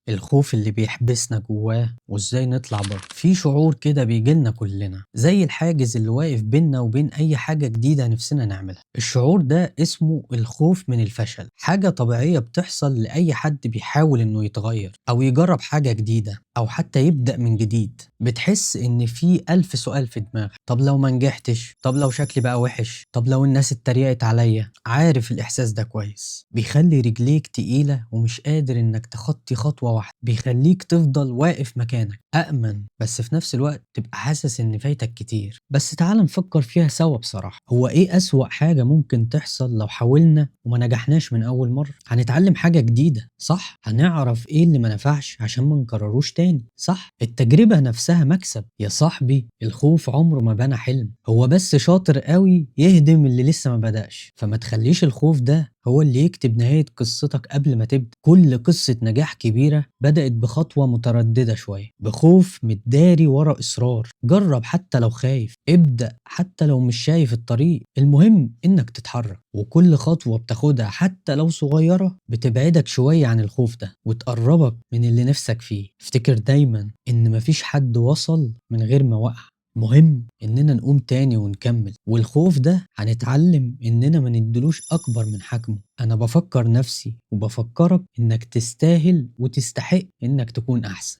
الخوف اللي بيحبسنا جواه وازاي نطلع بره. في شعور كده بيجيلنا كلنا زي الحاجز اللي واقف بيننا وبين اي حاجة جديدة نفسنا نعملها. الشعور ده اسمه الخوف من الفشل، حاجة طبيعية بتحصل لأي حد بيحاول انه يتغير او يجرب حاجة جديدة او حتى يبدأ من جديد. بتحس ان في ألف سؤال في دماغك، طب لو ما نجحتش، طب لو شكلي بقى وحش، طب لو الناس اتريقت عليا. عارف الإحساس ده كويس، بيخلي رجليك تقيلة ومش قادر إنك تخطي خطوة واحدة، بيخليك تفضل واقف مكانك أأمن، بس في نفس الوقت تبقى حاسس إن فايتك كتير. بس تعال نفكر فيها سوا بصراحة، هو إيه أسوأ حاجة ممكن تحصل لو حاولنا وما نجحناش من أول مرة؟ هنتعلم حاجة جديدة صح؟ هنعرف إيه اللي ما نفعش عشان ما نكرروش تاني صح؟ التجربة نفسها مكسب يا صاحبي. الخوف عمره ما بنى حلم، هو بس شاطر قوي يهدم اللي لسه ما بدأش. فما تخليش الخوف ده هو اللي يكتب نهاية قصتك قبل ما تبدأ. كل قصة نجاح كبيرة بدأت بخطوة مترددة شوية، بخوف متداري ورا إصرار. جرب حتى لو خايف، ابدأ حتى لو مش شايف الطريق، المهم إنك تتحرك. وكل خطوة بتاخدها حتى لو صغيرة بتبعدك شوية عن الخوف ده وتقربك من اللي نفسك فيه. افتكر دايما إن مفيش حد وصل من غير ما وقع، مهم إننا نقوم تاني ونكمل. والخوف ده هنتعلم إننا ما ندلوش أكبر من حجمه. أنا بفكر نفسي وبفكرك إنك تستاهل وتستحق إنك تكون أحسن.